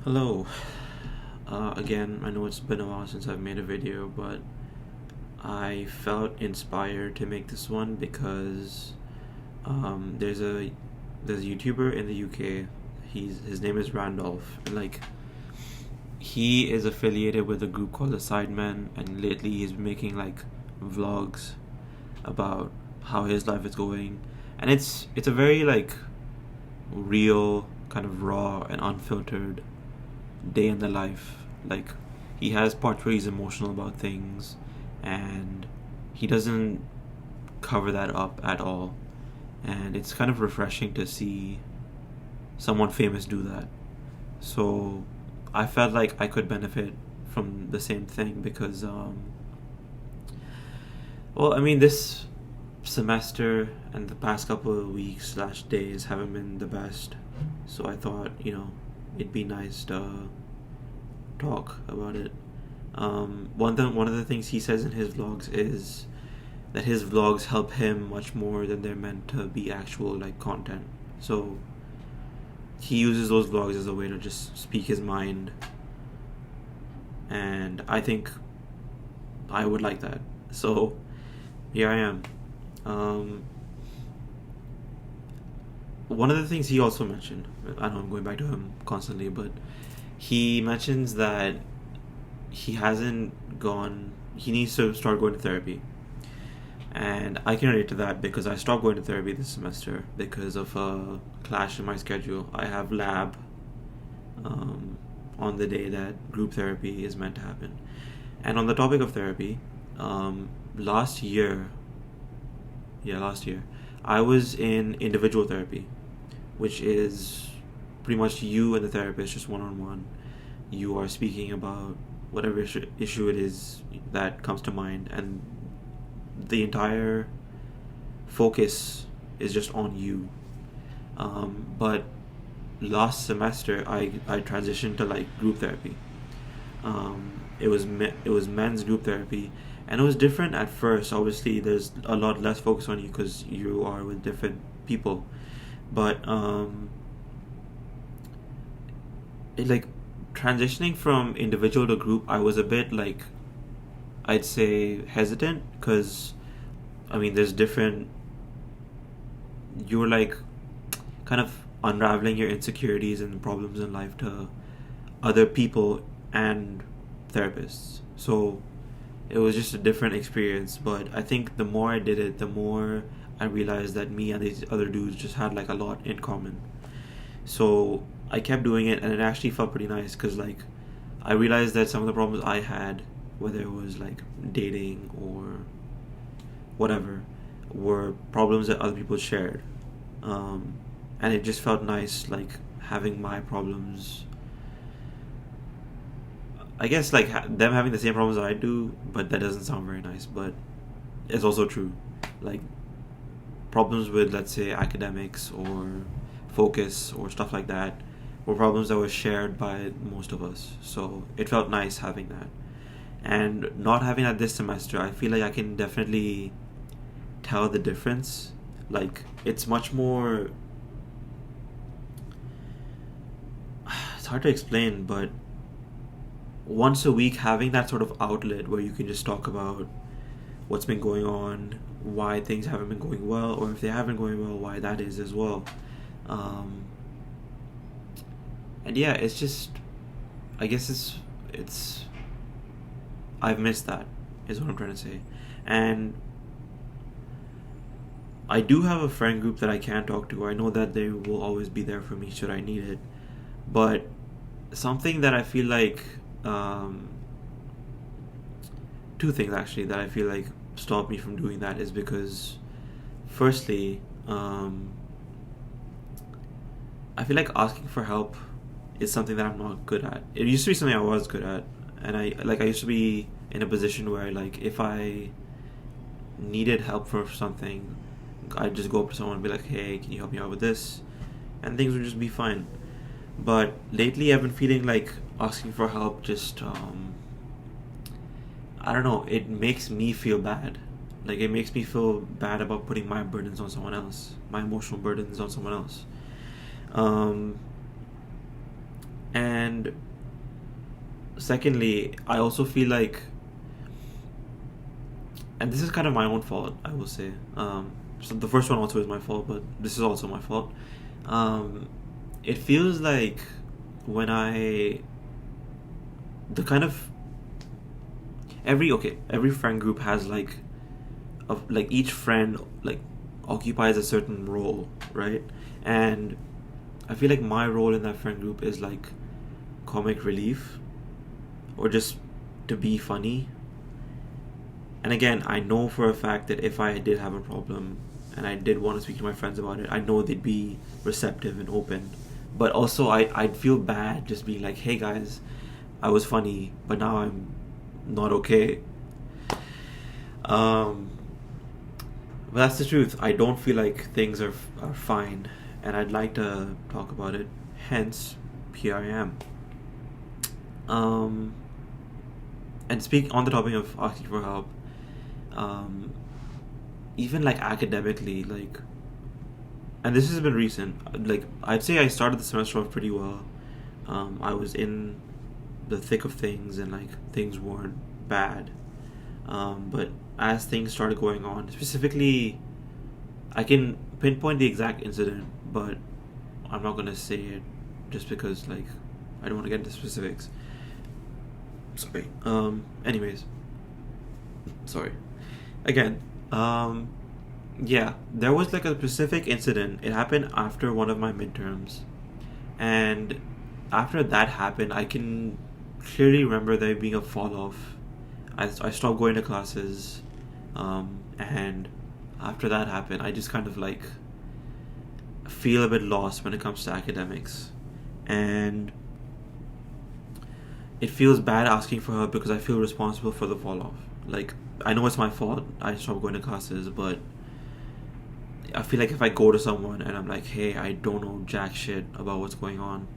Hello. Again, I know it's been a while since I've made a video, but I felt inspired to make this one because um, there's a there's a YouTuber in the UK. His name is Randolph, and he is affiliated with a group called the Sidemen, and lately he's been making vlogs about how his life is going, and it's a very real, kind of raw and unfiltered day in the life. Like, he has parts where he's emotional about things, and he doesn't cover that up at all. And it's kind of refreshing to see someone famous do that. So I felt like I could benefit from the same thing because, this semester and the past couple of weeks slash days haven't been the best. So I thought, it'd be nice to talk about it. One of the things he says in his vlogs is that his vlogs help him much more than they're meant to be actual content. So he uses those vlogs as a way to just speak his mind, and I think I would like that. So here I am. Um, One of the things he also mentioned, I know I'm going back to him constantly, but he mentions that he needs to start going to therapy. And I can relate to that because I stopped going to therapy this semester because of a clash in my schedule. I have lab um, on the day that group therapy is meant to happen. And on the topic of therapy, um, last year, last year, I was in individual therapy, which is pretty much you and the therapist just one on one. You are speaking about whatever issue it is that comes to mind, and the entire focus is just on you. But last semester, I transitioned to group therapy. It was men's group therapy, and it was different at first. Obviously, there's a lot less focus on you because you are with different people. But it, transitioning from individual to group, I was a bit I'd say hesitant because there's different. You're kind of unraveling your insecurities and problems in life to other people and therapists. So it was just a different experience. But I think the more I did it, the more I realized that me and these other dudes just had a lot in common. So I kept doing it, and it actually felt pretty nice because I realized that some of the problems I had, whether it was dating or whatever, were problems that other people shared. And it just felt nice having my problems. I guess them having the same problems I do, but that doesn't sound very nice, but it's also true. Like, problems with, let's say, academics or focus or stuff like that were problems that were shared by most of us. So it felt nice having that. And not having that this semester, I feel like I can definitely tell the difference. It's much more. It's hard to explain, but once a week, having that sort of outlet where you can just talk about what's been going on, why things haven't been going well, or if they haven't going well, why that is as well. Um, and yeah, it's just, I guess it's I've missed that, is what I'm trying to say. And I do have a friend group that I can talk to. I know that they will always be there for me should I need it. But something that I feel um, two things actually that I feel stop me from doing that is because, firstly, I feel like asking for help is something that I'm not good at. It used to be something I was good at, and I used to be in a position where if I needed help for something, I'd just go up to someone and be like, "Hey, can you help me out with this?" And things would just be fine. But lately, I've been feeling like asking for help just I don't know. It makes me feel bad. It makes me feel bad about putting my burdens on someone else, my emotional burdens on someone else. Um, And secondly, I also feel like, and this is kind of my own fault, I will say. So the first one also is my fault, but this is also my fault. Um, it feels like when I, the kind of every friend group has like, of like each friend like occupies a certain role, right? And I feel like my role in that friend group is like comic relief, or just to be funny. And again, I know for a fact that if I did have a problem and I did want to speak to my friends about it, I know they'd be receptive and open. But also, I'd feel bad just being like, hey guys, I was funny, but now I'm not okay. Um, but that's the truth. I don't feel like things are fine, and I'd like to talk about it. Hence, here I am. Um, and speak on the topic of asking for help. Um, even like academically, like, and this has been recent. Like, I'd say I started the semester off pretty well. I was in the thick of things, and like things weren't bad. But as things started going on, specifically, I can pinpoint the exact incident, but I'm not gonna say it just because like I don't want to get into specifics. Sorry. Anyways, sorry. Again. Yeah, there was like a specific incident. It happened after one of my midterms, and after that happened, I can clearly remember there being a fall off. I stopped going to classes, and after that happened, I just kind of like feel a bit lost when it comes to academics, and it feels bad asking for help because I feel responsible for the fall off. Like, I know it's my fault. I stopped going to classes, but I feel like if I go to someone and I'm like, hey, I don't know jack shit about what's going on,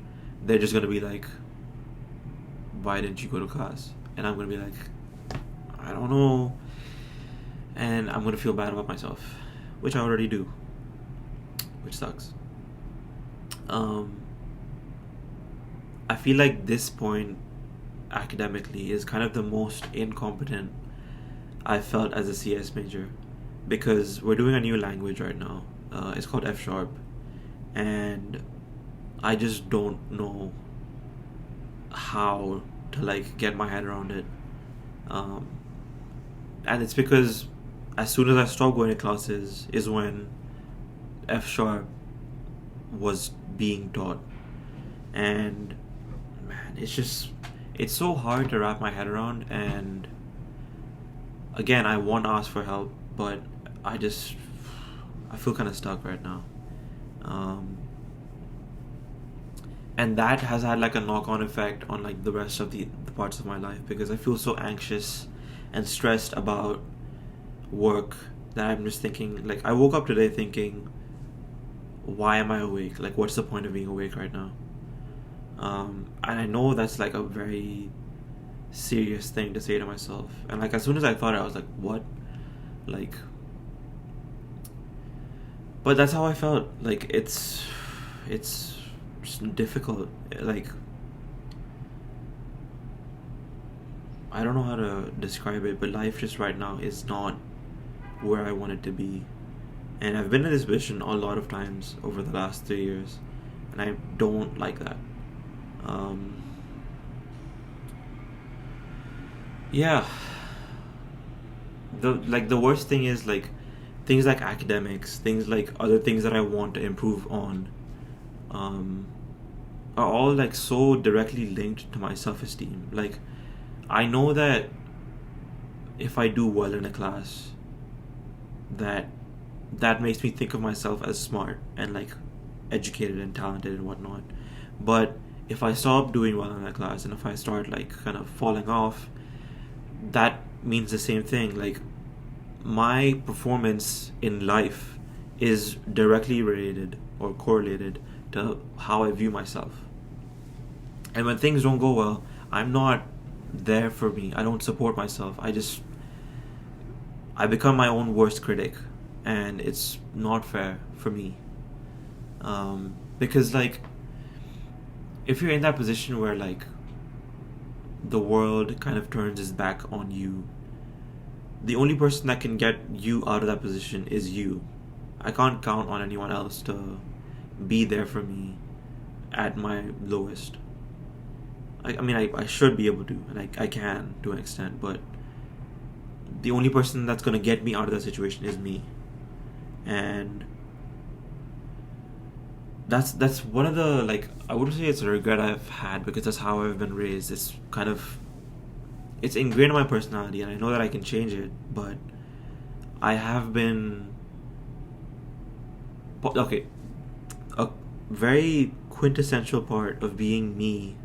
they're just gonna be like, why didn't you go to class? And I'm gonna be like, I don't know. And I'm gonna feel bad about myself, which I already do, which sucks. Um, I feel like this point academically is kind of the most incompetent I felt as a CS major, because we're doing a new language right now. It's called F sharp, and I just don't know how to like get my head around it. Um, and it's because as soon as I stopped going to classes is when F sharp was being taught, and man, it's so hard to wrap my head around. And again, I want to ask for help, but I feel kind of stuck right now. Um, and that has had like a knock-on effect on like the rest of the parts of my life, because I feel so anxious and stressed about work that I'm just thinking, like, I woke up today thinking, why am I awake? Like, what's the point of being awake right now? And I know that's like a very serious thing to say to myself, and like as soon as I thought it, I was like, what? Like, but that's how I felt. Like, it's just difficult. Like, I don't know how to describe it, but life just right now is not where I want it to be. And I've been in this position a lot of times over the last 3 years, and I don't like that. Um, yeah, the worst thing is like things like academics, things like other things that I want to improve on, um, are all like so directly linked to my self-esteem. Like, I know that if I do well in a class, that that makes me think of myself as smart and like educated and talented and whatnot. But if I stop doing well in that class, and if I start like kind of falling off, that means the same thing. Like, my performance in life is directly related or correlated to how I view myself. And when things don't go well, I'm not there for me. I don't support myself. I become my own worst critic, and it's not fair for me. Because like if you're in that position where like the world kind of turns its back on you, the only person that can get you out of that position is you. I can't count on anyone else to be there for me at my lowest. I mean, I should be able to, and I can to an extent, but the only person that's going to get me out of that situation is me. And that's one of the, like, I wouldn't say it's a regret I've had, because that's how I've been raised. It's kind of, it's ingrained in my personality, and I know that I can change it, but I have been, okay, a very quintessential part of being me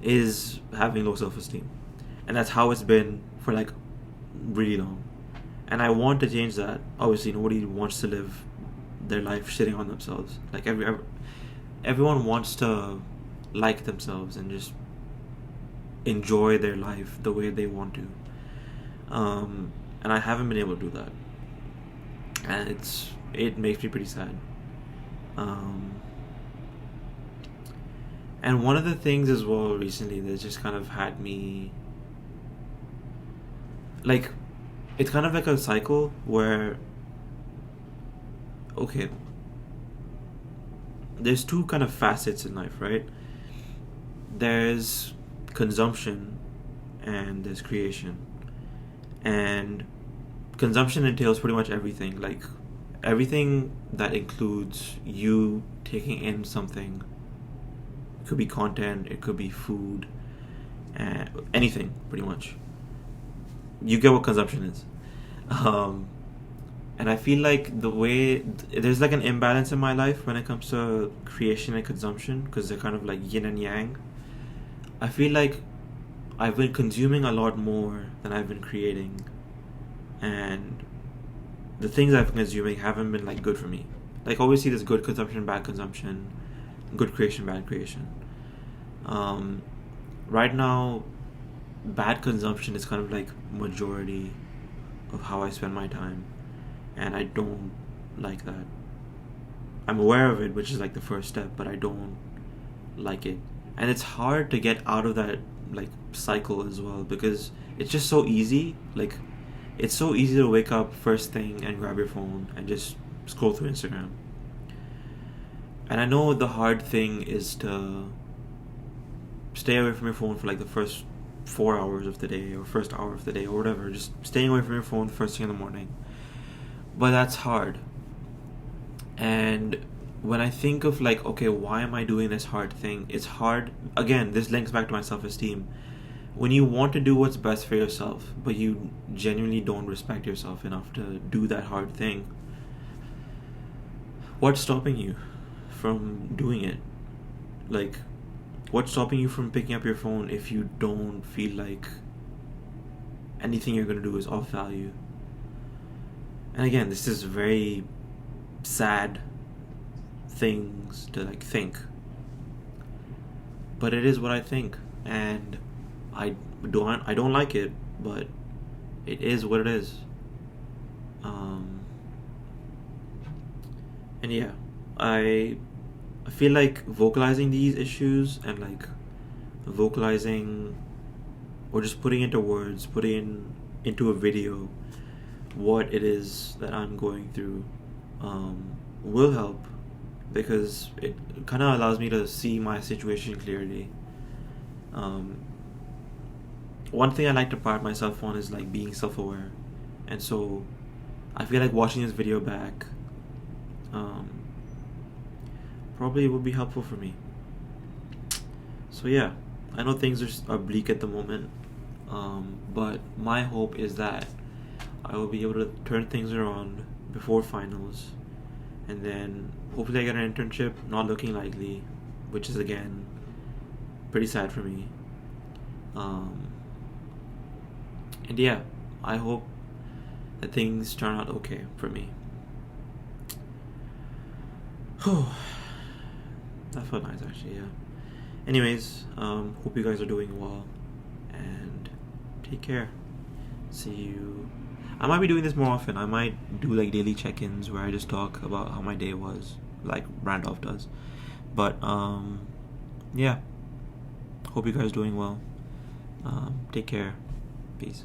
is having low self-esteem, and that's how it's been for like really long. And I want to change that. Obviously nobody wants to live their life shitting on themselves. Like everyone wants to like themselves and just enjoy their life the way they want to, and I haven't been able to do that, and it makes me pretty sad. And one of the things as well recently that just kind of had me, like, it's kind of like a cycle where, okay, there's two kind of facets in life, right? There's consumption and there's creation. And consumption entails pretty much everything, like everything that includes you taking in something. It could be content, it could be food, anything pretty much. You get what consumption is. And I feel like the way there's like an imbalance in my life when it comes to creation and consumption, because they're kind of like yin and yang. I feel like I've been consuming a lot more than I've been creating, and the things I've been consuming haven't been like good for me. Like, obviously there's good consumption, bad consumption, good creation, bad creation. Right now, bad consumption is kind of like majority of how I spend my time, and I don't like that. I'm aware of it, which is like the first step, but I don't like it. And it's hard to get out of that like cycle as well, because it's just so easy. Like, it's so easy to wake up first thing and grab your phone and just scroll through Instagram. And I know the hard thing is to stay away from your phone for like the first 4 hours of the day, or first hour of the day, or whatever. Just staying away from your phone first thing in the morning. But that's hard. And when I think of like, okay, why am I doing this hard thing? It's hard. Again, this links back to my self-esteem. When you want to do what's best for yourself, but you genuinely don't respect yourself enough to do that hard thing, what's stopping you from doing it? Like, what's stopping you from picking up your phone if you don't feel like anything you're going to do is of value? And again, this is very sad things to like think, but it is what I think, and I don't like it, but it is what it is. And yeah, I feel like vocalizing these issues and like vocalizing or just putting into words, putting into a video what it is that I'm going through will help, because it kind of allows me to see my situation clearly. One thing I like to pride myself on is like being self-aware, and so I feel like watching this video back probably would be helpful for me. So yeah, I know things are bleak at the moment, but my hope is that I will be able to turn things around before finals, and then hopefully I get an internship, not looking likely, which is again pretty sad for me. And yeah, I hope that things turn out okay for me. That felt nice actually, yeah. Anyways, hope you guys are doing well, and take care. See you. I might be doing this more often. I might do like daily check-ins where I just talk about how my day was, like Randolph does. But yeah, hope you guys doing well. Take care. Peace.